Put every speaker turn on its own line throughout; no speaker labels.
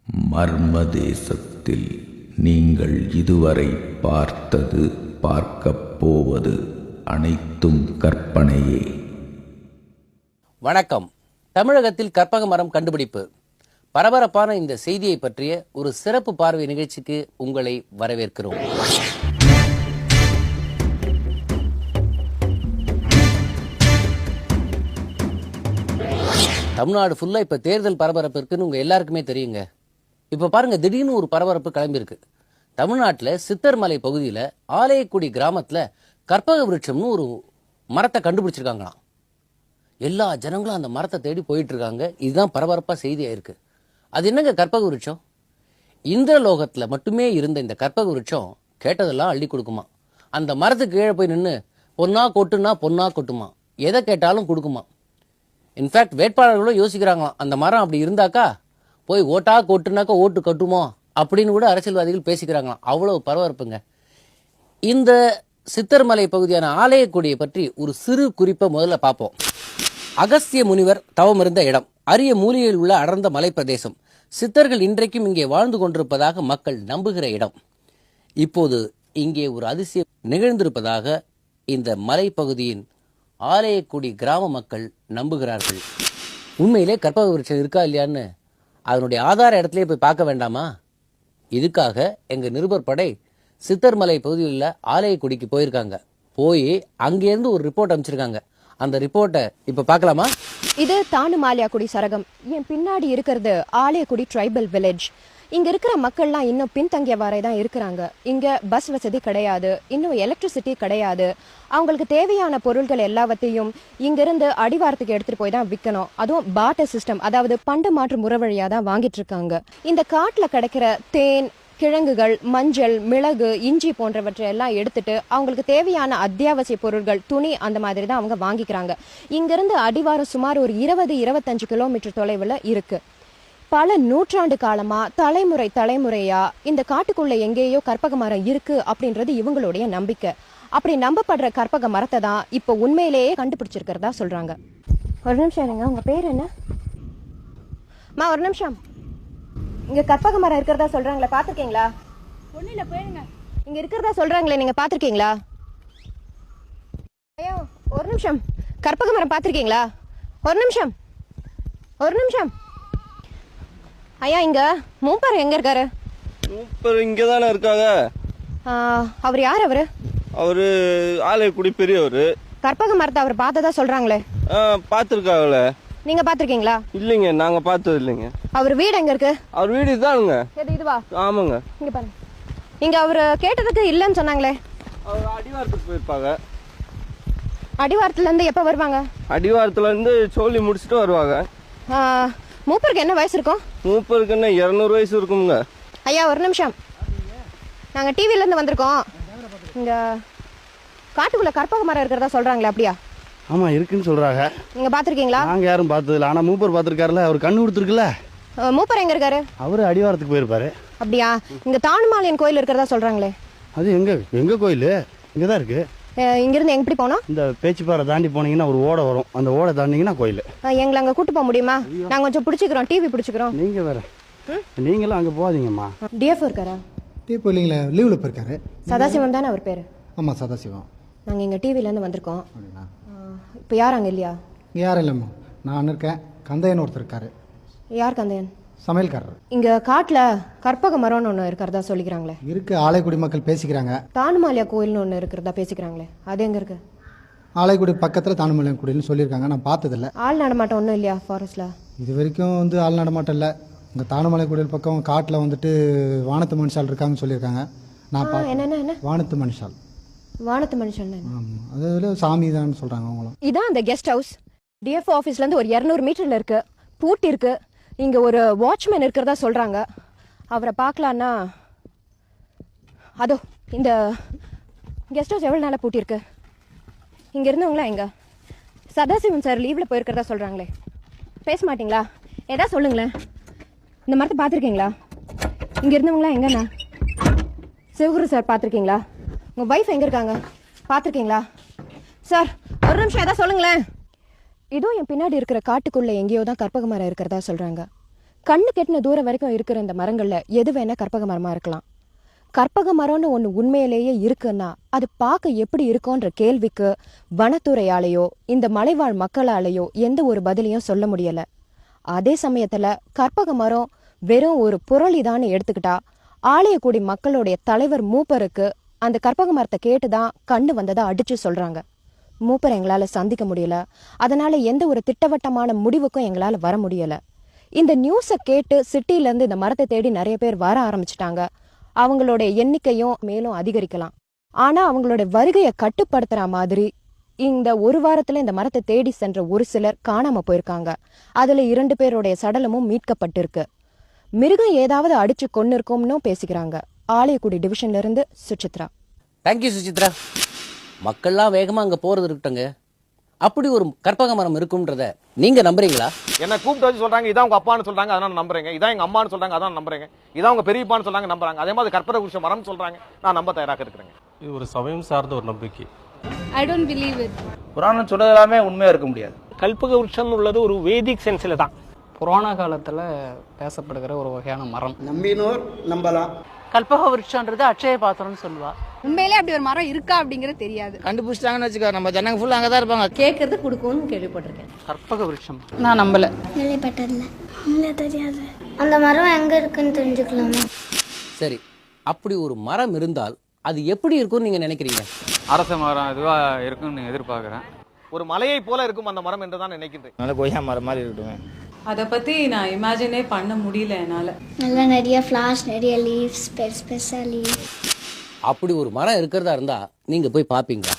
மர்ம தேசத்தில் நீங்கள் இதுவரை பார்த்தது பார்க்கப் போவது அனைத்தும் கற்பனையே.
வணக்கம். தமிழகத்தில் கற்பக மரம் கண்டுபிடிப்பு. பரபரப்பான இந்த செய்தியை பற்றிய ஒரு சிறப்பு பார்வை நிகழ்ச்சிக்கு உங்களை வரவேற்கிறோம். தமிழ்நாடு ஃபுல்லா இப்ப தேர்தல் பரபரப்பு இருக்குன்னு உங்க எல்லாருக்குமே தெரியுங்க. இப்ப பாருங்க, திடீர்னு ஒரு பரபரப்பு கிளம்பியிருக்கு. தமிழ்நாட்டில் சித்தர்மலை பகுதியில் ஆலயக்குடி கிராமத்தில் கற்பக விருட்சம்னு ஒரு மரத்தை கண்டுபிடிச்சிருக்காங்களாம். எல்லா ஜனங்களும் அந்த மரத்தை தேடி போயிட்டு இருக்காங்க. இதுதான் பரபரப்பாக செய்தியாக இருக்கு. அது என்னங்க கற்பக விருட்சம்? இந்திரலோகத்தில் மட்டுமே இருந்த இந்த கற்பக விருட்சம் கேட்டதெல்லாம் அள்ளி கொடுக்குமா. அந்த மரத்துக்கு கீழே போய் நின்று பொன்னா கொட்டுனா பொன்னா கொட்டுமா, எதை கேட்டாலும் கொடுக்குமா. இன்ஃபேக்ட் வேட்பாளர்களும் யோசிக்கிறாங்களாம், அந்த மரம் அப்படி இருந்தாக்கா போய் ஓட்டா கொட்டுனாக்கா ஓட்டு கட்டுமோ அப்படின்னு கூட அரசியல்வாதிகள் பேசிக்கிறாங்களாம். அவ்வளவு பரபரப்புங்க. இந்த சித்தர்மலை பகுதியான ஆலயக்குடியை பற்றி ஒரு சிறு குறிப்பை முதல்ல பார்ப்போம். அகஸ்திய முனிவர் தவம் இருந்த இடம், அரிய மூலிகையில் உள்ள அடர்ந்த மலைப்பிரதேசம், சித்தர்கள் இன்றைக்கும் இங்கே வாழ்ந்து கொண்டிருப்பதாக மக்கள் நம்புகிற இடம். இப்போது இங்கே ஒரு அதிசயம் நிகழ்ந்திருப்பதாக இந்த மலைப்பகுதியின் ஆலயக்குடி கிராம மக்கள் நம்புகிறார்கள். உண்மையிலே கற்பக விருட்சம் இருக்கா இல்லையான்னு அதனுடைய ஆதார இடத்துலயே போய் பார்க்க வேண்டாமா? இதுக்காக எங்க நிருபர் படை சித்தர்மலை பகுதியில் உள்ள ஆலயக்குடிக்கு போயிருக்காங்க. போய் அங்கேருந்து ஒரு ரிப்போர்ட் அமைச்சிருக்காங்க. அந்த ரிப்போர்ட்டை இப்ப பார்க்கலாமா?
இது தானுமாலியாக்குடி சரகம். என் பின்னாடி இருக்கிறது ஆலயக்குடி ட்ரைபல் வில்லேஜ். இங்க இருக்கிற மக்கள்லாம் இன்னும் பின்தங்கியவாறே தான் இருக்கிறாங்க. இங்க பஸ் வசதி கிடையாது, இன்னும் எலக்ட்ரிசிட்டி கிடையாது. அவங்களுக்கு தேவையான பொருட்கள் எல்லாவற்றையும் இங்கிருந்து அடிவாரத்துக்கு எடுத்துட்டு போய் தான் விற்கணும். அதுவும் பாட்டர் சிஸ்டம், அதாவது பண்டு மாற்று முறை வழியா தான் வாங்கிட்டு இருக்காங்க. இந்த காட்டுல கிடைக்கிற தேன், கிழங்குகள், மஞ்சள், மிளகு, இஞ்சி போன்றவற்றை எல்லாம் எடுத்துட்டு அவங்களுக்கு தேவையான அத்தியாவசிய பொருட்கள், துணி, அந்த மாதிரி தான் அவங்க வாங்கிக்கிறாங்க. இங்கிருந்து அடிவாரம் சுமார் ஒரு 20-25 கிலோமீட்டர் தொலைவில் இருக்கு. பல நூற்றாண்டு காலமா தலைமுறையா இந்த காட்டுக்குள்ள எங்கேயோ கற்பக மரம் இருக்கு அப்படின்றது இவங்களுடைய நம்பிக்கை. அப்படி நம்பப்படுற கற்பக மரத்தை தான் இப்போ உண்மையிலேயே கண்டுபிடிச்சிருக்கிறதா சொல்றாங்க. ஒரு நிமிஷம் இருங்க, உங்க பேர் என்ன? ஒரு நிமிஷம். இங்க கற்பக மரம் இருக்கிறதா சொல்றாங்களே, பாத்திருக்கீங்களா?
ஒண்ணுல போயிருங்க.
இங்க இருக்கிறதா சொல்றாங்களே, நீங்க பாத்திருக்கீங்களா? ஐயோ ஒரு நிமிஷம், கற்பக மரம் பாத்திருக்கீங்களா? ஒரு நிமிஷம் ஐயா, இங்க மூப்பர் எங்க இருக்காரு?
மூப்பர் இங்கதானே இருக்காங்க.
அவர் யார்? அவரு
ஆலயக்குடி பெரியவர்.
கற்பக மரத்தை அவர் பார்த்ததா சொல்றாங்களே.
பாத்துருக்காங்களே.
நீங்க பாத்திருக்கீங்களா?
இல்லைங்க, நாங்க பார்த்தது இல்லைங்க.
அவர் வீடு எங்க இருக்கு?
அவர் வீடு இதுதானுங்க.
இதுவா?
ஆமாங்க.
இங்க பாருங்க. இங்க அவரு கேட்டதுக்கு இல்லன்னு சொன்னாங்களே.
அவர் அடிவாரத்துக்கு போயிருப்பாங்க.
அடிவாரத்துல இருந்து எப்ப வருவாங்க?
அடிவாரத்துல இருந்து சொல்லி முடிச்சுட்டு வருவாங்க.
மூப்பருக்கு என்ன வயசு இருக்கும்?
மூப்பருக்கு என்ன 200 வயசு இருக்குங்க.
ஐயா ஒரு நிமிஷம், நாங்க டிவில இருந்து வந்திருக்கோம். இங்க காட்டுக்குள்ள கற்பக மரம் இருக்கிறதா சொல்றாங்களே, அப்படியா?
ஆமா, இருக்குன்னு சொல்றாங்க.
நீங்க பாத்திருக்கீங்களா?
நாங்க யாரும் பார்த்தது இல்ல. ஆனா மூப்பர் பாத்திருக்காருல, அவர் கண்ணு கொடுத்துருக்குல்ல.
மூப்பர் எங்க இருக்காரு?
அவரு அடிவாரத்துக்கு போயிருப்பாரு.
அப்படியா? இங்க தானுமாலியன் கோயில் இருக்கிறதா சொல்றாங்களே.
அது எங்க கோயில்? இங்கதான் இருக்கு.
இங்கிருந்து எங்க எப்படி போனோம்?
இந்த பேச்சுப்பாறை தாண்டி போனீங்கன்னா ஒரு ஓடை வரும், அந்த ஓடை தாண்டிங்கன்னா கோயில்.
எங்களை அங்க கூட்டு போக முடியுமா? நாங்க கொஞ்சம் பிடிச்சிக்கிறோம், டிவி பிடிச்சிக்கிறோம்.
நீங்க வேற, நீங்களும் அங்க போகாதீங்கம்மா.
டிஎஃப் இருக்காரா?
டிஎஃப் இல்லைங்களா, லீவில் போயிருக்காரு.
சதாசிவம் தானே அவர் பேரு?
ஆமாம், சதாசிவம்.
நாங்கள் இங்கே டிவிலேருந்து வந்திருக்கோம்.
அப்படிங்களா?
இப்போ யார் அங்கே இல்லையா?
இங்கே யாரும் இல்லைம்மா, நான் இருக்கேன். கந்தையன் ஒருத்தர் இருக்காரு.
யார் கந்தையன்?
சமையல்காரர்.
இங்கே காட்டில் கற்பக மரம்னு ஒன்று இருக்கிறதா சொல்லிக்கிறாங்களே.
இருக்கு, ஆலைக்குடி மக்கள் பேசிக்கிறாங்க.
தானுமாலியா கோயில்னு ஒன்று இருக்கிறதா பேசிக்கிறாங்களே, அது எங்கே இருக்கு?
ஆலைக்குடி பக்கத்தில் தானுமாலியா குடின்னு சொல்லியிருக்காங்க. நான் பார்த்ததில்ல.
ஆள் நடமாட்டம் ஒன்றும் இல்லையா ஃபாரஸ்ட்டில்?
இது வரைக்கும் ஆள் நடமாட்டம் இல்லை. இங்கே தானுமலை குடியில் பக்கம் காட்டில் வானத்து மனுஷால் இருக்காங்கன்னு சொல்லியிருக்காங்க. நான்
என்ன
வானத்து மனுஷால்?
வானத்து மனுஷன்?
ஆமாம், அது சாமி தான் சொல்கிறாங்க அவங்களும்.
இதான் அந்த கெஸ்ட் ஹவுஸ். டிஎஃப் ஆஃபீஸ்லேருந்து ஒரு 200 மீட்டரில் இருக்கு. பூட்டி இருக்கு. இங்கே ஒரு வாட்ச்மேன் இருக்கிறதா சொல்கிறாங்க. அவரை பார்க்கலான்னா அதோ இந்த கெஸ்ட் ஹவுஸ் எவ்வளோ நாளாக பூட்டியிருக்கு? இங்கே இருந்தவங்களா எங்க? சதாசிவம் சார் லீவில் போயிருக்கிறதா சொல்கிறாங்களே. பேச மாட்டிங்களா? ஏதா சொல்லுங்களேன். இந்த மரத்தை பார்த்துருக்கீங்களா? இங்கே இருந்தவங்களா எங்கண்ணா? சிவகுரு சார் பார்த்துருக்கீங்களா? உங்கள் ஒய்ஃப் எங்கே இருக்காங்க? பார்த்துருக்கீங்களா? சார் ஒரு நிமிஷம் ஏதா சொல்லுங்களேன். இதோ என் பின்னாடி இருக்கிற காட்டுக்குள்ளே எங்கேயோ தான் கற்பக மரம் இருக்கிறதா சொல்கிறாங்க. கண்ணு கெட்டின தூரம் வரைக்கும் இருக்கிற இந்த மரங்கள்ல எது வேணா கற்பக மரமா இருக்கலாம். கற்பக மரம்னு ஒண்ணு உண்மையிலேயே இருக்குன்னா அது பார்க்க எப்படி இருக்கும்ன்ற கேள்விக்கு வனத்துறையாலேயோ இந்த மலைவாழ் மக்களாலேயோ எந்த ஒரு பதிலையும் சொல்ல முடியல. அதே சமயத்துல கற்பக மரம் வெறும் ஒரு புரளிதான்னு எடுத்துக்கிட்டா ஆலயக்குடி மக்களுடைய தலைவர் மூப்பருக்கு அந்த கற்பக மரத்தை கேட்டுதான் கண்ணு வந்ததை அடிச்சு சொல்றாங்க. மூப்பரை எங்களால சந்திக்க முடியல, அதனால எந்த ஒரு திட்டவட்டமான முடிவுக்கும் எங்களால வர முடியல. இந்த நியூஸை கேட்டு சிட்டில இருந்து இந்த மரத்தை தேடி நிறைய பேர் வர ஆரம்பிச்சிட்டாங்க. அவங்களுடைய எண்ணிக்கையும் மேலும் அதிகரிக்கலாம். ஆனா அவங்களுடைய வருகையை கட்டுப்படுத்துற மாதிரி இந்த ஒரு வாரத்துல இந்த மரத்தை தேடி சென்ற ஒரு சிலர் காணாம போயிருக்காங்க. அதுல 2 பேருடைய சடலமும் மீட்கப்பட்டிருக்கு. மிருகம் ஏதாவது அடிச்சு கொண்டு இருக்கும்னு பேசிக்கிறாங்க. ஆலயக்குடி டிவிஷன்ல இருந்து சுசித்ரா.
தேங்க்யூ சுசித்ரா. மக்கள்லாம் வேகமா அங்க போறது இருக்கட்டுங்க. அப்படி ஒரு கற்பக மரம் இருக்கும்ன்றத நீங்க நம்புறீங்களா?
என்ன கூப்பிட்டு வச்சு சொல்றாங்க இதான் உங்க அப்பான்னு சொல்றாங்க, அதான் நம்புறேங்க. இதான் எங்க அம்மான்னு சொல்றாங்க, அதான் நம்புறேங்க. இதான் உங்க பெரியப்பான்னு சொல்றாங்க, நம்புறாங்க. அதே மாதிரி கற்பக விருட்ச மரம் சொல்றாங்க, நான் நம்ப தயாராக இருக்கிறேங்க.
இது ஒரு சமயம் சார்ந்த ஒரு நம்பிக்கை.
I don't believe it.
புராணம் சொல்றது எல்லாமே உண்மையா இருக்க முடியாது.
கல்பக விருட்சம் உள்ளது ஒரு வேதிக் சென்ஸ்ல தான்.
புராண காலத்துல பேசப்படுகிற ஒரு வகையான மரம்.
நம்பினோர் நம்பலாம்.
கல்பக விருட்சம்ன்றது அட்சய பாத்திரம்னு சொல்லுவா.
உண்மையிலே அப்படி ஒரு மரம் இருக்கா அப்படிங்கிறது தெரியாது.
கண்டுபிடிச்சிட்டாங்கன்னு வச்சுக்கோ, நம்ம ஜனங்க ஃபுல்லா அங்கதான் இருப்பாங்க.
கேட்கறது கொடுக்கும்னு கேள்விப்பட்டிருக்கேன். கற்பக விருட்சம் நான் நம்பல.
கேள்விப்பட்டதில்ல, தெரியாது. அந்த மரம் எங்க இருக்குன்னு தெரிஞ்சுக்கலாமா?
சரி, அப்படி ஒரு மரம் இருந்தால் அது எப்படி இருக்கும்னு நீங்க நினைக்கிறீங்க?
அரச மரம் இதுவா இருக்கும்னு எதிர்பார்க்கிறேன்.
ஒரு மலையை போல இருக்கும் அந்த மரம் என்று தான் நினைக்கின்றேன்.
நல்ல கொய்யா மரம் மாதிரி இருக்கட்டும்.
அதை பத்தி நான் இமேஜினே பண்ண முடியல என்னால.
நல்லா நிறைய ஃபிளாஷ், நிறைய லீவ்ஸ், பெருசா லீவ்ஸ்.
அப்படி ஒரு மரம் இருக்கிறதா இருந்தா நீங்க போய் பாப்பீங்களா?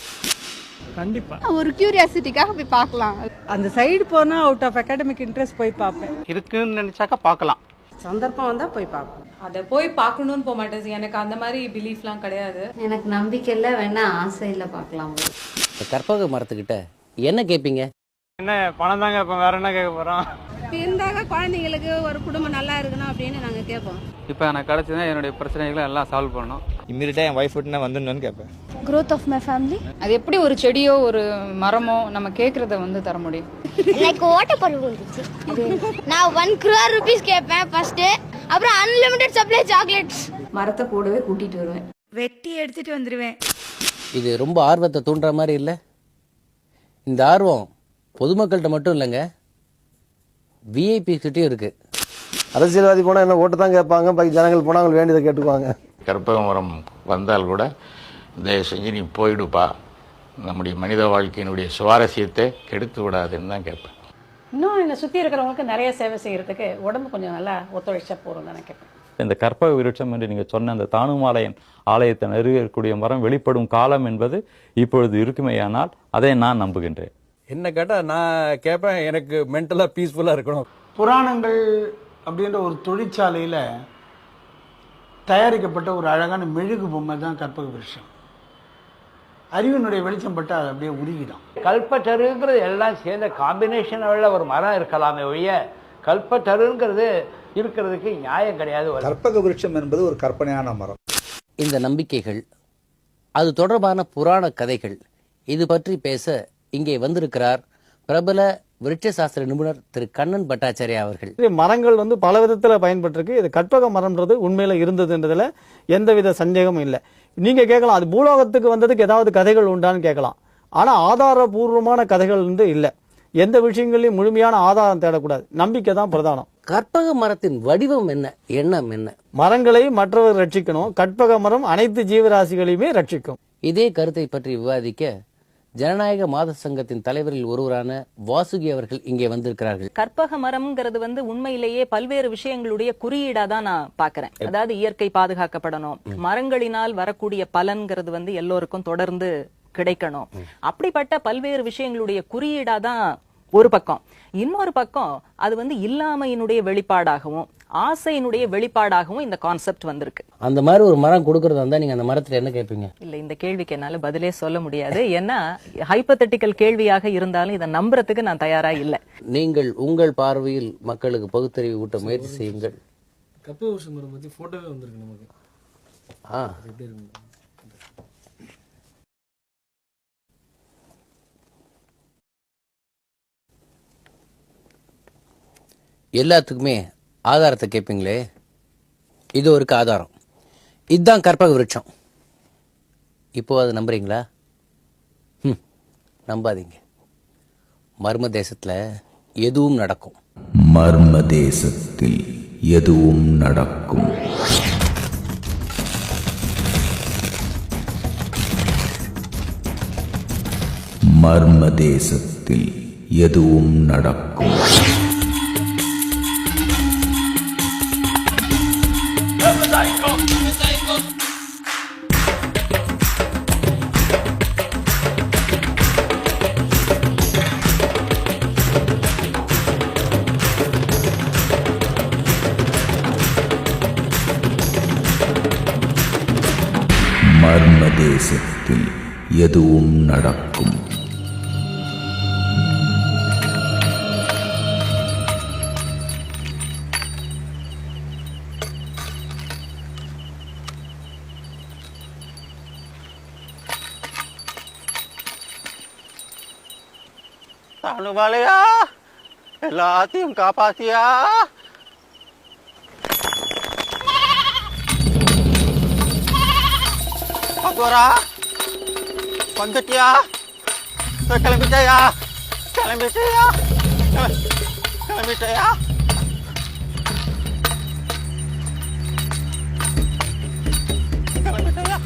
கண்டிப்பா.
ஒரு கியூரியாசிட்டிக்காக போய் பார்க்கலாம்.
அந்த சைடு போனா அவுட் ஆஃப் அகாடமிக் இன்ட்ரெஸ்ட் போய் பார்ப்பேன்.
இருக்குன்னு நினைச்சாக்கா பார்க்கலாம்.
சந்தர்ப்பம் வந்தா போய் பார்ப்பேன். அதை போய் பார்க்கணும்னு போக மாட்டேன். எனக்கு அந்த மாதிரி பிலீஃப்லாம் கிடையாது.
எனக்கு நம்பிக்கை இல்லை, வேணா ஆசையில் பார்க்கலாம்.
இந்த கற்பக மரத்துக்கிட்ட என்ன கேட்பீங்க?
என்ன பணம் தாங்க, இப்ப வேற என்ன கேட்க போறோம்?
இருந்தாக குழந்தைங்களுக்கு ஒரு குடும்பம் நல்லா இருக்கணும் அப்படின்னு நாங்க கேட்போம்.
இப்போ எனக்கு கிடைச்சதுன்னா என்னுடைய பிரச்சனைகளை எல்லாம் சால்வ் பண்ணணும். இம்மீடியட்டா என் ஒய்ஃப் விட்டு நான் வந்துடணும்னு கேட்பேன்.
growth of my family.
அது எப்படி ஒரு செடியோ ஒரு மரமோ நம்ம கேட்கறத வந்து தர முடியும்?
எனக்கு ஓட்டப்பல் வந்துச்சு. நான் 1 crore rupees கேட்பேன் ஃபர்ஸ்ட். அப்புறம் அன்லிமிட்டெட் சப்ளை சாக்லேட்ஸ்.
மரத்தை கூடவே கூட்டிட்டு வருவேன்,
வெட்டி எடுத்துட்டு வந்துருவேன்.
இது ரொம்ப ஆர்வத்தை தூண்டுற மாதிரி இல்லை? இந்த ஆர்வம் பொதுமக்கள்கிட்ட மட்டும் இல்லைங்க, விஐபி கிட்டயும் இருக்கு.
அரசியல்வாதி போனா என்ன ஓட்டு தான் கேட்பாங்க, பாக்கி ஜனங்கள் போனா அவங்க வேண்டியதை கேட்டுக்குவாங்க.
கற்பக மரம் வந்தால் கூட தயவு செஞ்சு நீ போயிடுப்பா, நம்முடைய மனித வாழ்க்கையினுடைய சுவாரஸ்யத்தை கெடுத்து விடாதுன்னு தான் கேட்பேன்.
இன்னும் என்னை சுற்றி இருக்கிறவங்களுக்கு நிறைய சேவை செய்யறதுக்கு உடம்பு கொஞ்சம் நல்லா ஒத்துழைச்சா போகிறோம் தான் கேட்பேன்.
இந்த கற்பக விருட்சம் என்று நீங்கள் சொன்ன அந்த தானுமாலயன் ஆலயத்தை நெருங்கக்கூடிய மரம் வெளிப்படும் காலம் என்பது இப்பொழுது இருக்குமேயானால் அதை நான் நம்புகின்றேன்.
என்ன கேட்டா நான் கேட்பேன், எனக்கு மென்டலா பீஸ்ஃபுல்லா இருக்கணும்.
புராணங்கள் அப்படின்ற ஒரு தொழிற்சாலையில் தயாரிக்கப்பட்ட ஒரு அழகான மெழுகு பொம்மை தான் கற்பக விருட்சம். அறிவினுடைய வெளிச்சம் பட்டு அது அப்படியே உருகிடும்.
கல்பத்தருங்கிறது எல்லாம் சேர்ந்த காம்பினேஷன் உள்ள ஒரு மரம் இருக்கலாமே ஒழிய கல்பத்தருங்கிறது இருக்கிறதுக்கு நியாயம் கிடையாது.
கற்பக விருட்சம் என்பது ஒரு கற்பனையான மரம்.
இந்த நம்பிக்கைகள், அது தொடர்பான புராண கதைகள், இது பற்றி பேச இங்கே வந்திருக்கிறார் பிரபல விருட்ச சாஸ்திர நிபுணர் திரு கண்ணன் பட்டாச்சாரியா அவர்கள்.
மரங்கள் வந்து பல விதத்தில் பயன்பட்டுருக்கு. இது கற்பக மரம்ன்றது உண்மையில் இருந்ததுன்றதுல எந்தவித சந்தேகமும் இல்லை. நீங்கள் கேட்கலாம், அது பூலோகத்துக்கு வந்ததுக்கு ஏதாவது கதைகள் உண்டான்னு கேட்கலாம். ஆனால் ஆதாரபூர்வமான கதைகள் வந்து இல்லை. எந்த விஷயங்களையும் முழுமையான ஆதாரம் தேடக்கூடாது, நம்பிக்கை தான் பிரதானம்.
கற்பக மரத்தின் வடிவம் என்ன, எண்ணம் என்ன?
மரங்களை மற்றவர் ரட்சிக்கணும், கற்பக மரம் அனைத்து ஜீவராசிகளையுமே ரட்சிக்கும்.
இதே கருத்தை பற்றி விவாதிக்க ஜனநாயக மாத சங்கத்தின் தலைவரில் ஒருவரான வாசுகி அவர்கள் இங்கே வந்திருக்கிறார்கள்.
கற்பக மரம்ங்கிறது வந்து உண்மையிலேயே பல்வேறு விஷயங்களுடைய குறியீடா தான் நான் பாக்குறேன். அதாவது இயற்கை பாதுகாக்கப்படணும், மரங்களினால் வரக்கூடிய பலன்கிறது வந்து எல்லோருக்கும் தொடர்ந்து கிடைக்கணும். அப்படிப்பட்ட பல்வேறு விஷயங்களுடைய குறியீடா தான் ஒரு பக்கம். இன்னொரு பக்கம் அது வந்து இல்லாமையினுடைய வெளிப்பாடாகவும் ஆசையினுடைய வெளிப்பாடாகவும் இந்த கான்செப்ட் வந்திருக்கு.
அந்த மாதிரி ஒரு மரம் கொடுக்கறதா இருந்தா நீங்க அந்த மரத்துல என்ன கேட்பீங்க?
இல்ல, இந்த கேள்விக்கு என்னால பதிலே சொல்ல முடியாது. ஏன்னா ஹைப்போதெட்டிக்கல் கேள்வியாக இருந்தாலும் இதை நம்புறதுக்கு நான் தயாரா இல்லை.
நீங்கள் உங்கள் பார்வையில் மக்களுக்கு பகுத்தறிவு ஊட்ட முயற்சி செய்யுங்கள்.
கற்பக மரம் பத்தி போட்டோவே வந்திருக்கு நமக்கு.
எல்லாத்துக்குமே ஆதாரத்தை கேட்பீங்களே, இது ஒரு ஆதாரம். இதுதான் கற்பக விருட்சம். இப்போ அது நம்புறீங்களா? நம்பாதீங்க. மர்ம தேசத்தில் எதுவும் நடக்கும்.
மர்ம தேசத்தில் எதுவும் நடக்கும். மர்ம தேசத்தில் எதுவும் நடக்கும். மர்ம தேசத்தில் எதுவும் நடக்கும்.
தானுமாலையா, எல்லாத்தையும் காப்பாத்தியா. அகோரா வந்துட்டியா? கிளம்பிட்டயா? கிளம்பிட்டயா? கிளம்பிட்டயா? கிளம்பிட்டயா?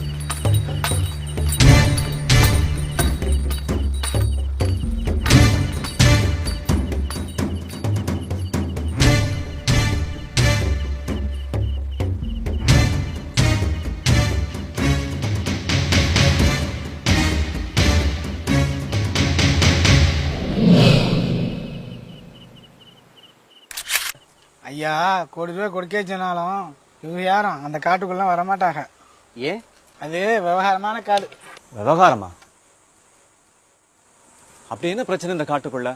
ஐயா, கோடி ரூபாய் கொடுக்கே சொன்னாலும் இவங்க யாரும் அந்த காட்டுக்குள்ள வரமாட்டாங்க.
ஏன்?
அது விவகாரமான காடு.
விவகாரமா? அப்படி என்ன பிரச்சனை இந்த காட்டுக்குள்ள?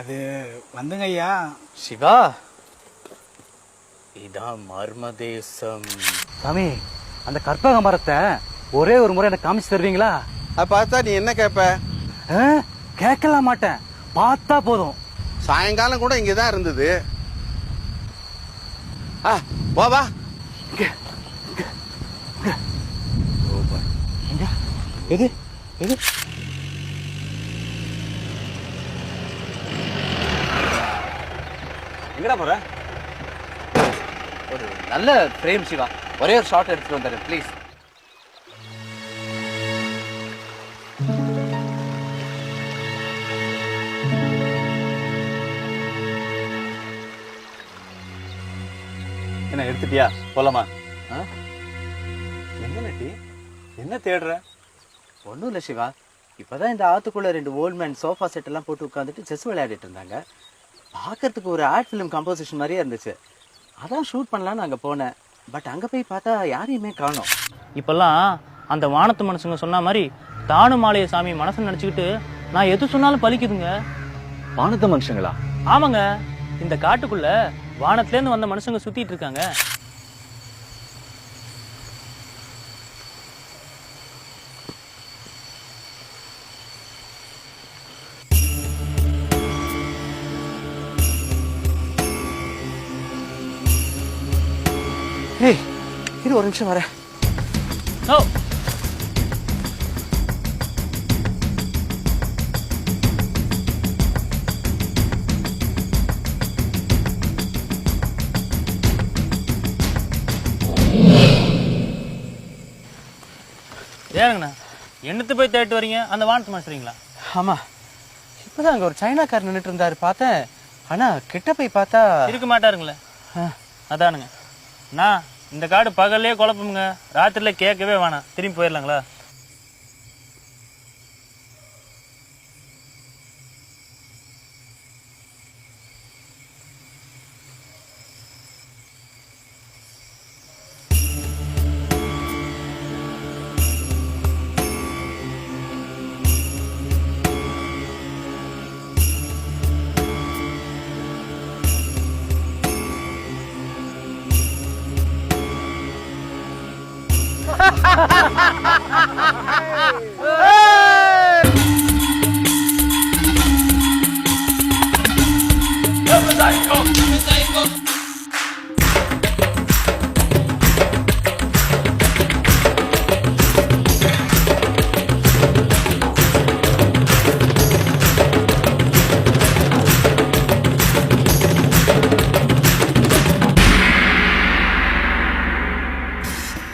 அது வந்துங்க ஐயா.
சிவா, இதான் மர்ம தேசம்.
சாமி, அந்த கற்பக மரத்தை ஒரே ஒரு முறை எனக்கு காமிச்சு தருவீங்களா?
அதை பார்த்தா நீ என்ன கேட்ப?
கேட்கலாம் மாட்டேன், பார்த்தா போதும்.
சாயங்காலம் கூட இங்கதான் இருந்தது. வா வா.
எது எது? எங்கடா போற?
ஒரு நல்ல பிரேம் சிவா, ஒரே ஒரு ஷாட் எடுத்துட்டு வந்துடுறேன் ப்ளீஸ்.
என்ன எடுத்துட்டியா? போலாமா? என்ன நட்டி, என்ன தேடுற?
ஒன்றும் இல்லை சிவா, இப்போதான் இந்த ஆத்துக்குள்ள 2 ஓல்ட் மேன் சோஃபா செட் எல்லாம் போட்டு உட்காந்துட்டு செஸ் விளையாடிட்டு இருந்தாங்க. பார்க்கறதுக்கு ஒரு ஆர்ட் ஃபிலிம் கம்போசிஷன் மாதிரியே இருந்துச்சு. அதான் ஷூட் பண்ணலான்னு அங்கே போனேன். பட் அங்கே போய் பார்த்தா யாரையுமே காணோம்.
இப்பெல்லாம் அந்த வானத்து மனுஷங்க சொன்ன மாதிரி தானுமாலைய சாமி மனசை நினச்சிக்கிட்டு நான் எது சொன்னாலும் பலிக்குதுங்க.
வானத்து மனுஷங்களா?
ஆமாங்க, இந்த காட்டுக்குள்ள வானத்துலேருந்து வந்த மனுஷங்க சுத்திட்டு இருக்காங்க.
ஏய், இது ஒரு நிமிஷம் வரேன்.
ஏனுங்கண்ணா, என்னத்து போய் தேடிட்டு வரீங்க? அந்த வானத்து மனுஷறீங்களா?
ஆமா, இப்பதான் அங்க ஒரு சைனாக்காரர் நின்றுட்டு இருந்தாரு, பார்த்தேன். ஆனா கிட்ட போய் பார்த்தா
இருக்க மாட்டாருங்களே. அதானுங்க, நான் இந்த காடு பகல்லே குழப்பமுங்க, ராத்திரில கேட்கவே வேணாம். திரும்பி போயிடலாங்களா?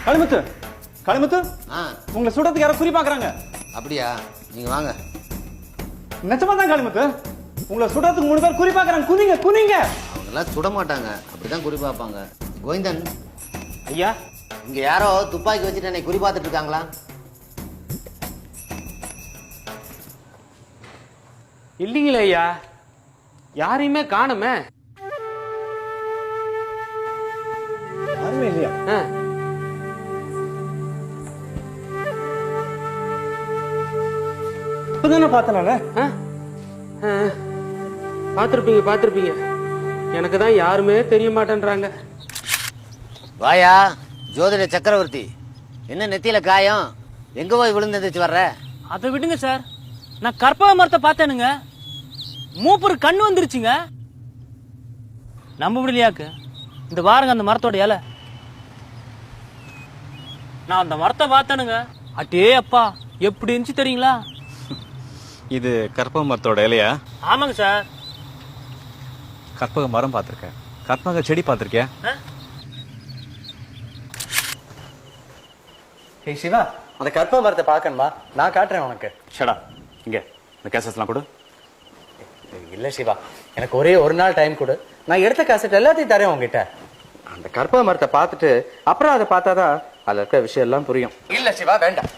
களிமுத்து களிமுத்து உங்களை சுடத்துக்கு யாரோ குறி பாக்குறாங்க.
அப்படியா? நீங்க வாங்க.
நிச்சயமா தான் களிமுத்து, உங்களை சுடத்துக்கு 3 பேர் குறி பாக்குறாங்க. குனிங்க குனிங்க.
அவங்கெல்லாம் சுட மாட்டாங்க, அப்படிதான் குறி பார்ப்பாங்க. கோவிந்தன்
ஐயா,
இங்க யாரோ துப்பாக்கி வச்சுட்டு என்னை குறி பார்த்துட்டு இருக்காங்களா?
இல்லைங்களே ஐயா, யாரையுமே காணுமே.
யாருமே இல்லையா? இப்பதானே பார்த்தேன் நானு.
பார்த்துருப்பீங்க. எனக்கு தான் யாருமே தெரிய மாட்டேன்றாங்க.
வாயா ஜோதிட சக்கரவர்த்தி, என்ன நெத்தியில காயம்? எங்க போய் விழுந்துச்சு வர்ற?
அதை விடுங்க சார், நான் கற்பக மரத்தை பார்த்தேனுங்க. மூப்பரு கண்ணு வந்துருச்சுங்க. நம்ப முடியலையாக்கு? இந்த வாருங்க அந்த மரத்தோட இலை. நான் அந்த மரத்தை பார்த்தேனுங்க. அட்டே அப்பா, எப்படி இருந்துச்சு தெரியுங்களா?
இது கற்பக மரத்தோட இலையா?
ஆமாங்க சார்.
கற்பக மரம் பார்த்திருக்கேன், கற்பக செடி பார்த்திருக்கேன்.
ஹே சிவா, அந்த கற்பக மரத்தை பார்க்கணுமா? நான் காட்டுறேன் உனக்கு.
ஷடா, இங்க இந்த கேசட்ஸ்லாம் கொடு.
இல்ல சிவா, எனக்கு ஒரே ஒரு நாள் டைம் கொடு, நான் எடுத்த கேசட் எல்லாத்தையும் தரேன் உங்ககிட்ட. அந்த கற்பக மரத்தை பார்த்துட்டு அப்புறம் அதை பார்த்தாதான் அதுல இருக்க விஷயம் எல்லாம் புரியும். இல்ல சிவா, வேண்டாம்.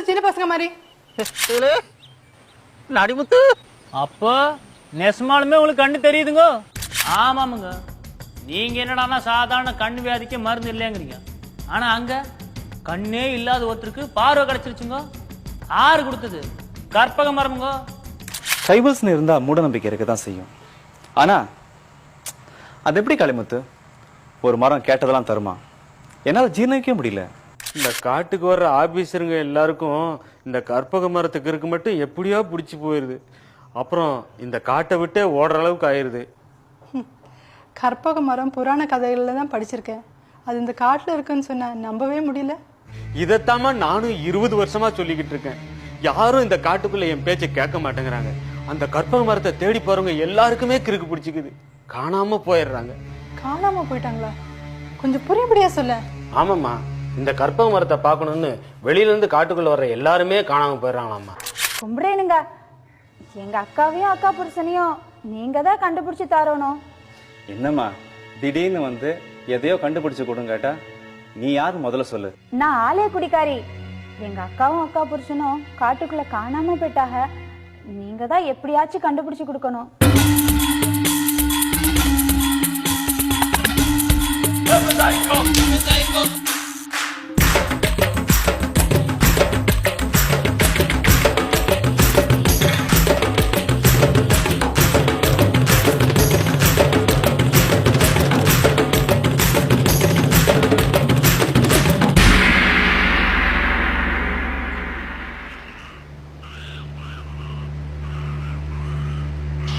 சின்ன பசங்க மாதிரி
நடிமுத்து அப்போ நெசமாலுமே உங்களுக்கு கண்ணு தெரியுதுங்க? ஆமாமுங்க. நீங்க என்னடானா சாதாரண கண் வியாதிக்கு மருந்து இல்லைங்கிறீங்க. ஆனா அங்க கண்ணே இல்லாத ஒருத்தருக்கு பார்வை கிடைச்சிருச்சுங்க. ஆறு கொடுத்தது கற்பக மரமுங்க.
கைவல்ஸ்னு இருந்தா மூட நம்பிக்கை இருக்க தான் செய்யும். ஆனா அது எப்படி களிமுத்து ஒரு மரம் கேட்டதெல்லாம் தருமா? என்னால ஜீர்ணிக்க முடியல.
இந்த காட்டுக்கு வர்ற ஆபீசருங்க எல்லாருக்கும் இந்த கற்பக மரத்துக்கு இருக்கு மட்டும் எப்படியோ பிடிச்சி போயிருது. அப்புறம் இந்த காட்டை விட்டே ஓடுற அளவுக்கு ஆயிருது.
கற்பக மரம் புராண கதைகள்ல தான் படிச்சிருக்கேன். அது இந்த காட்டுல இருக்குன்னு சொன்ன நம்பவே முடியல.
இதைத்தாமா நானும் 20 வருஷமா சொல்லிக்கிட்டு இருக்கேன். யாரும் இந்த காட்டுக்குள்ள என் பேச்சை கேட்க மாட்டேங்கிறாங்க. அந்த கற்பக மரத்தை தேடி போறவங்க எல்லாருக்குமே கிறுக்கு பிடிச்சிக்குது, காணாம போயிடுறாங்க.
காணாம போயிட்டாங்களா? கொஞ்சம் புரியபடியா சொல்ல.
ஆமாம்மா, இந்த கற்பக மரத்தை பார்க்கணும்னு வெளியில இருந்து காட்டுக்குள்ள வர்ற எல்லாருமே காணாம போயிடுறாங்களாம்மா.
கும்பிடுறேனுங்க. எங்க அக்காவையும் அக்கா புருஷனையும் நீங்க தான் கண்டுபிடிச்சு தரணும்.
என்னம்மா திடீர்னு வந்து எதையோ கண்டுபிடிச்சு கொடுங்க கேட்டா நீ யாரு முதல்ல சொல்லு.
நான் ஆலய குடிக்காரி. எங்க அக்காவும் அக்கா புருஷனும் காட்டுக்குள்ள காணாம போயிட்டாக. நீங்க தான் எப்படியாச்சும் கண்டுபிடிச்சு கொடுக்கணும்.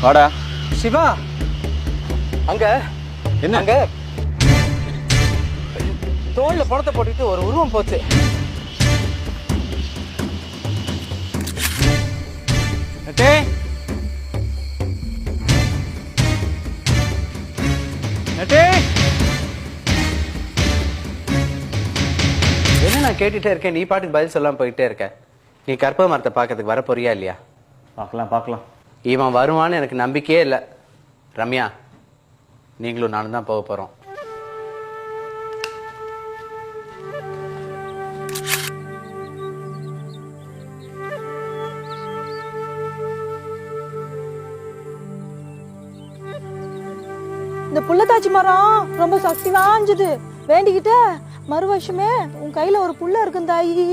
வாடா
சிவா, அங்க
என்ன?
அங்க தோல்ல பணத்தை போட்டுட்டு ஒரு உருவம் போச்சு.
நட்டே நட்டே,
என்ன நான் கேட்டுட்டே இருக்கேன், நீ பாட்டுக்கு பதில் சொல்லாம போயிட்டே இருக்க. நீ கற்பக மரத்தை பார்க்கறதுக்கு வர போறியா இல்லையா?
பார்க்கலாம்.
இவன் வருவான்னு எனக்கு நம்பிக்கையே இல்லை. ரம்யா, நீங்களும் நானும் தான் போக போறோம்.
இந்த புள்ளத்தாச்சி மரம் ரொம்ப சக்தி வாஞ்சது. வேண்டிக்கிட்ட மறு வருஷமே உன் கையில ஒரு புள்ள இருக்கும் தாயி.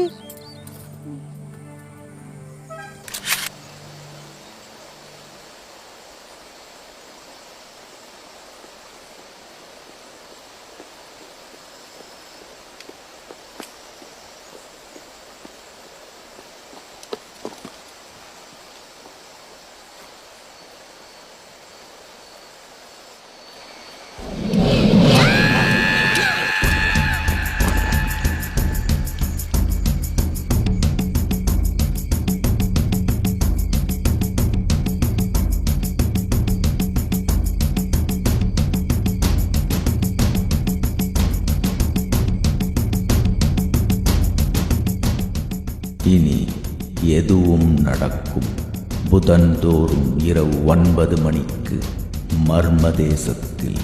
எதுவும் நடக்கும். புதன்தோறும் இரவு 9 மணிக்கு மர்ம தேசத்தில்.